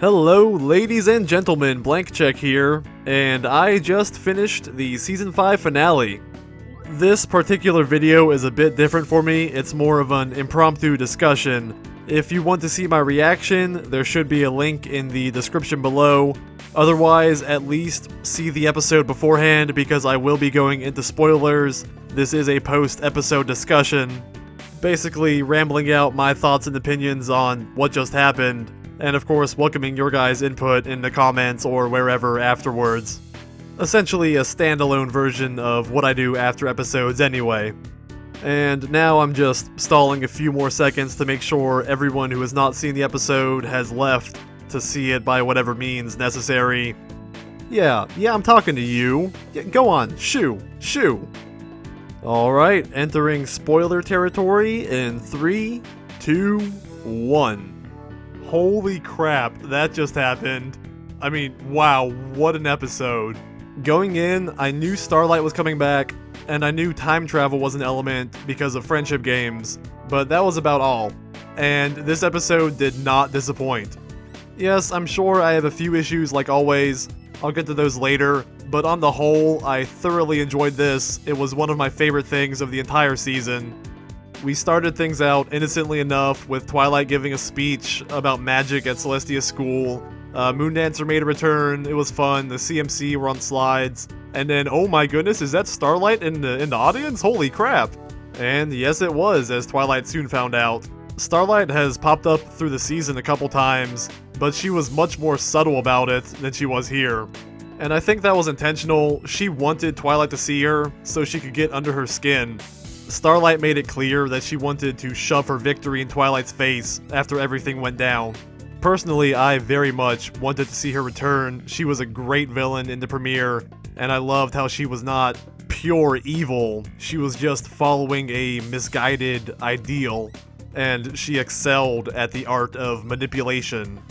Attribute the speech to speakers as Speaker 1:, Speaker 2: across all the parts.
Speaker 1: Hello, ladies and gentlemen, Blank Check here, and I just finished the Season 5 finale. This particular video is a bit different for me, it's more of an impromptu discussion. If you want to see my reaction, there should be a link in the description below. Otherwise, at least see the episode beforehand because I will be going into spoilers. This is a post-episode discussion, basically rambling out my thoughts and opinions on what just happened. And of course, welcoming your guys' input in the comments or wherever afterwards. Essentially a standalone version of what I do after episodes anyway. And now I'm just stalling a few more seconds to make sure everyone who has not seen the episode has left to see it by whatever means necessary. Yeah, I'm talking to you. Yeah, go on, shoo. Alright, entering spoiler territory in 3, 2, 1. Holy crap, that just happened. I mean, wow, what an episode. Going in, I knew Starlight was coming back, and I knew time travel was an element because of friendship games, but that was about all. And this episode did not disappoint. Yes, I'm sure I have a few issues like always, I'll get to those later, but on the whole, I thoroughly enjoyed this. It was one of my favorite things of the entire season. We started things out innocently enough with Twilight giving a speech about magic at Celestia's school. Moondancer made a return, it was fun, the CMC were on slides, and then oh my goodness, is that Starlight in the audience? Holy crap! And yes it was, as Twilight soon found out. Starlight has popped up through the season a couple times, but she was much more subtle about it than she was here. And I think that was intentional. She wanted Twilight to see her, so she could get under her skin. Starlight made it clear that she wanted to shove her victory in Twilight's face after everything went down. Personally, I very much wanted to see her return. She was a great villain in the premiere, and I loved how she was not pure evil. She was just following a misguided ideal, and she excelled at the art of manipulation.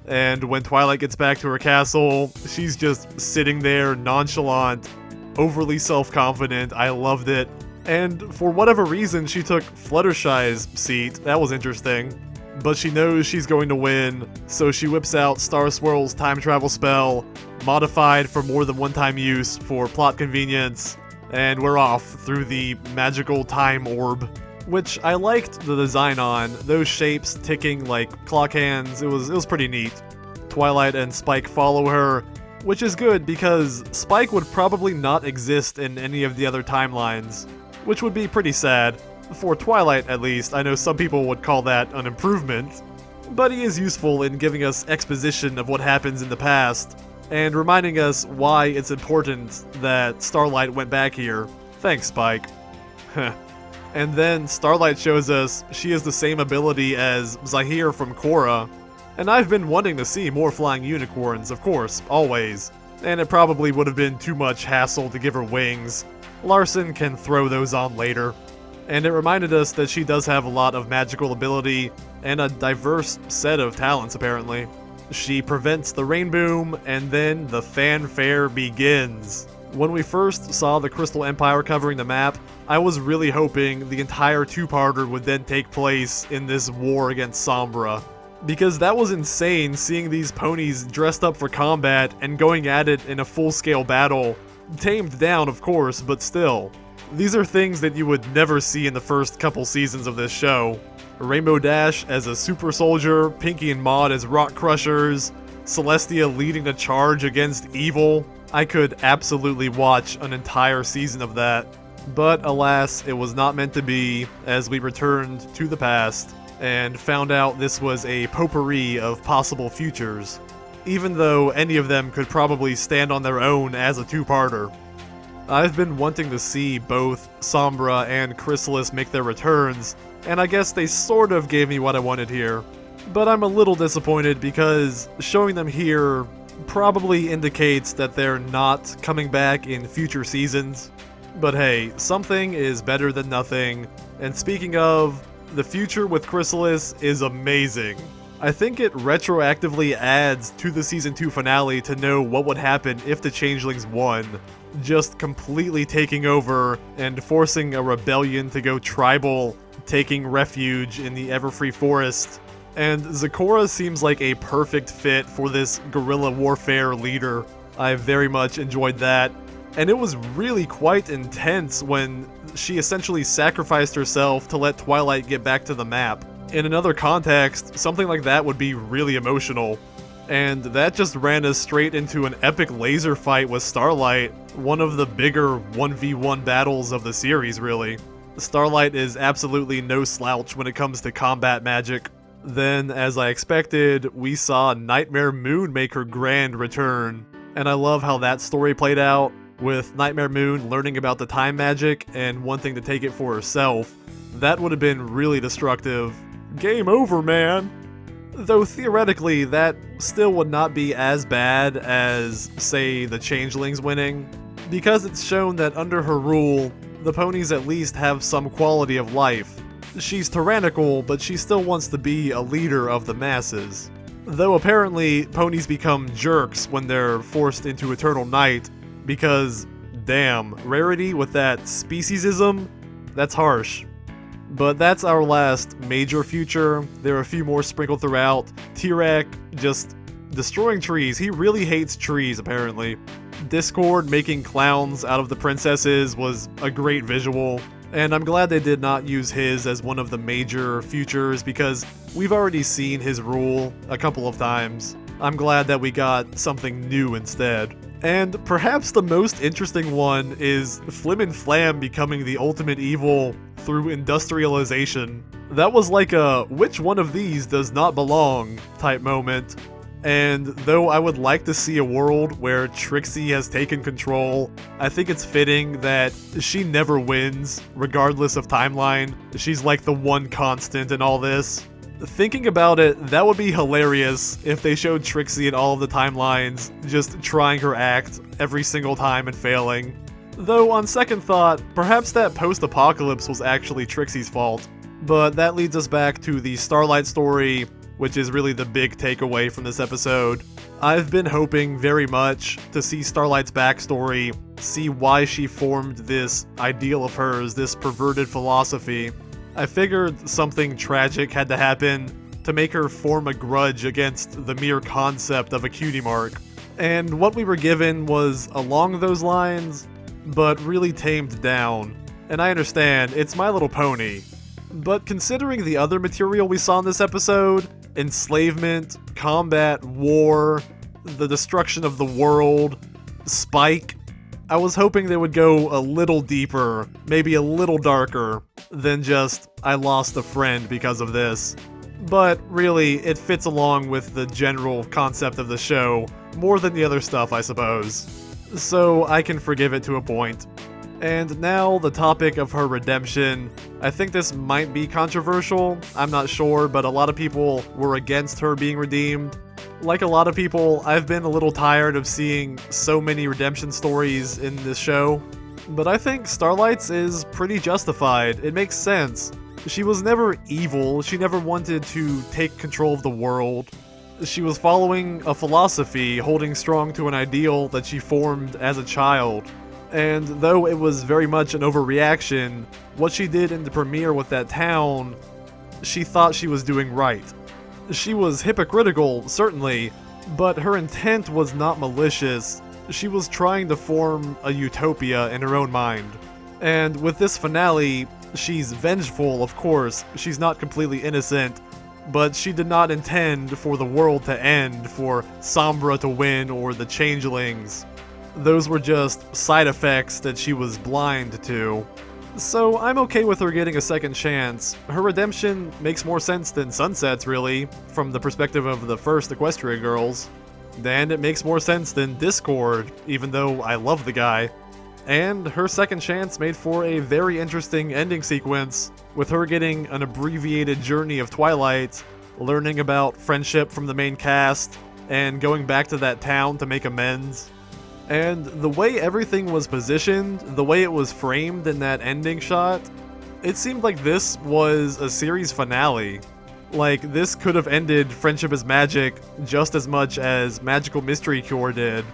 Speaker 1: And when Twilight gets back to her castle, she's just sitting there nonchalant, overly self-confident. I loved it. And for whatever reason, she took Fluttershy's seat. That was interesting. But she knows she's going to win, so she whips out Star Swirl's time travel spell, modified for more than one-time use for plot convenience, and we're off through the magical time orb, which I liked the design on. Those shapes ticking like clock hands, it was pretty neat. Twilight and Spike follow her, which is good because Spike would probably not exist in any of the other timelines, which would be pretty sad. For Twilight, at least. I know some people would call that an improvement, but he is useful in giving us exposition of what happens in the past, and reminding us why it's important that Starlight went back here. Thanks, Spike. And then Starlight shows us she has the same ability as Zahir from Korra, and I've been wanting to see more flying unicorns, of course, always, and it probably would have been too much hassle to give her wings. Larson can throw those on later. And it reminded us that she does have a lot of magical ability and a diverse set of talents, apparently. She prevents the rain boom, and then the fanfare begins. When we first saw the Crystal Empire covering the map, I was really hoping the entire two-parter would then take place in this war against Sombra. Because that was insane, seeing these ponies dressed up for combat and going at it in a full-scale battle. Tamed down, of course, but still. These are things that you would never see in the first couple seasons of this show. Rainbow Dash as a super soldier, Pinky and Maud as rock crushers, Celestia leading the charge against evil. I could absolutely watch an entire season of that. But alas, it was not meant to be, as we returned to the past and found out this was a potpourri of possible futures, even though any of them could probably stand on their own as a two-parter. I've been wanting to see both Sombra and Chrysalis make their returns, and I guess they sort of gave me what I wanted here. But I'm a little disappointed because showing them here probably indicates that they're not coming back in future seasons. But hey, something is better than nothing, and speaking of, the future with Chrysalis is amazing. I think it retroactively adds to the Season 2 finale to know what would happen if the Changelings won. Just completely taking over and forcing a rebellion to go tribal, taking refuge in the Everfree Forest. And Zecora seems like a perfect fit for this guerrilla warfare leader. I very much enjoyed that. And it was really quite intense when she essentially sacrificed herself to let Twilight get back to the map. In another context, something like that would be really emotional. And that just ran us straight into an epic laser fight with Starlight, one of the bigger 1v1 battles of the series, really. Starlight is absolutely no slouch when it comes to combat magic. Then, as I expected, we saw Nightmare Moon make her grand return. And I love how that story played out, with Nightmare Moon learning about the time magic and wanting to take it for herself. That would have been really destructive. Game over, man! Though theoretically, that still would not be as bad as, say, the Changelings winning, because it's shown that under her rule, the ponies at least have some quality of life. She's tyrannical, but she still wants to be a leader of the masses. Though apparently, ponies become jerks when they're forced into eternal night, because, damn, Rarity with that speciesism? That's harsh. But that's our last major future. There are a few more sprinkled throughout. T-Rex just destroying trees. He really hates trees, apparently. Discord making clowns out of the princesses was a great visual. And I'm glad they did not use his as one of the major futures because we've already seen his rule a couple of times. I'm glad that we got something new instead. And perhaps the most interesting one is Flim and Flam becoming the ultimate evil through industrialization. That was like a which one of these does not belong type moment. And though I would like to see a world where Trixie has taken control, I think it's fitting that she never wins, regardless of timeline. She's like the one constant in all this. Thinking about it, that would be hilarious if they showed Trixie in all of the timelines, just trying her act every single time and failing. Though on second thought, perhaps that post-apocalypse was actually Trixie's fault. But that leads us back to the Starlight Story, which is really the big takeaway from this episode. I've been hoping very much to see Starlight's backstory, see why she formed this ideal of hers, this perverted philosophy. I figured something tragic had to happen to make her form a grudge against the mere concept of a cutie mark. And what we were given was along those lines, but really tamed down. And I understand, it's My Little Pony. But considering the other material we saw in this episode, enslavement, combat, war, the destruction of the world, Spike, I was hoping they would go a little deeper, maybe a little darker, than just, I lost a friend because of this. But really, it fits along with the general concept of the show, more than the other stuff, I suppose. So I can forgive it to a point. And now, the topic of her redemption. I think this might be controversial, I'm not sure, but a lot of people were against her being redeemed. Like a lot of people, I've been a little tired of seeing so many redemption stories in this show. But I think Starlight's is pretty justified. It makes sense. She was never evil, she never wanted to take control of the world. She was following a philosophy, holding strong to an ideal that she formed as a child. And though it was very much an overreaction, what she did in the premiere with that town, she thought she was doing right. She was hypocritical, certainly, but her intent was not malicious. She was trying to form a utopia in her own mind. And with this finale, she's vengeful, of course. She's not completely innocent, but she did not intend for the world to end, for Sombra to win, or the Changelings. Those were just side effects that she was blind to. So I'm okay with her getting a second chance. Her redemption makes more sense than Sunset's, really, from the perspective of the first Equestria girls. And it makes more sense than Discord, even though I love the guy. And her second chance made for a very interesting ending sequence, with her getting an abbreviated journey of Twilight, learning about friendship from the main cast, and going back to that town to make amends. And the way everything was positioned, the way it was framed in that ending shot, it seemed like this was a series finale. Like, this could have ended Friendship is Magic just as much as Magical Mystery Cure did.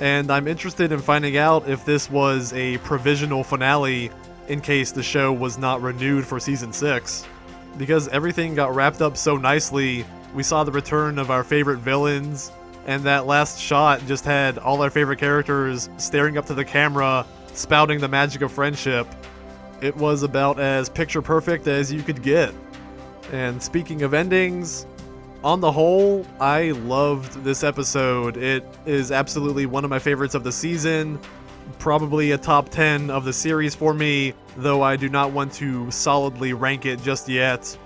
Speaker 1: And I'm interested in finding out if this was a provisional finale in case the show was not renewed for Season 6. because everything got wrapped up so nicely. We saw the return of our favorite villains, and that last shot just had all our favorite characters staring up to the camera, spouting the magic of friendship. It was about as picture perfect as you could get. And speaking of endings, on the whole, I loved this episode. It is absolutely one of my favorites of the season, probably a top 10 of the series for me, though I do not want to solidly rank it just yet.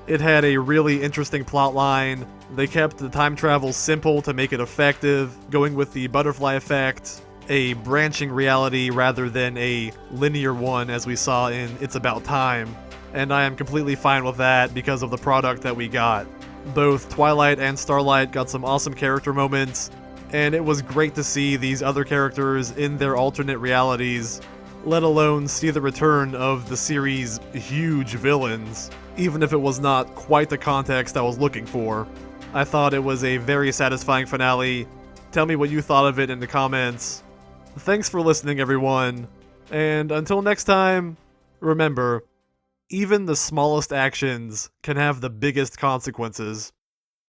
Speaker 1: It had a really interesting plotline. They kept the time travel simple to make it effective, going with the butterfly effect, a branching reality rather than a linear one as we saw in It's About Time. And I am completely fine with that because of the product that we got. Both Twilight and Starlight got some awesome character moments, and it was great to see these other characters in their alternate realities, let alone see the return of the series' huge villains, even if it was not quite the context I was looking for. I thought it was a very satisfying finale. Tell me what you thought of it in the comments. Thanks for listening, everyone, and until next time, remember, even the smallest actions can have the biggest consequences.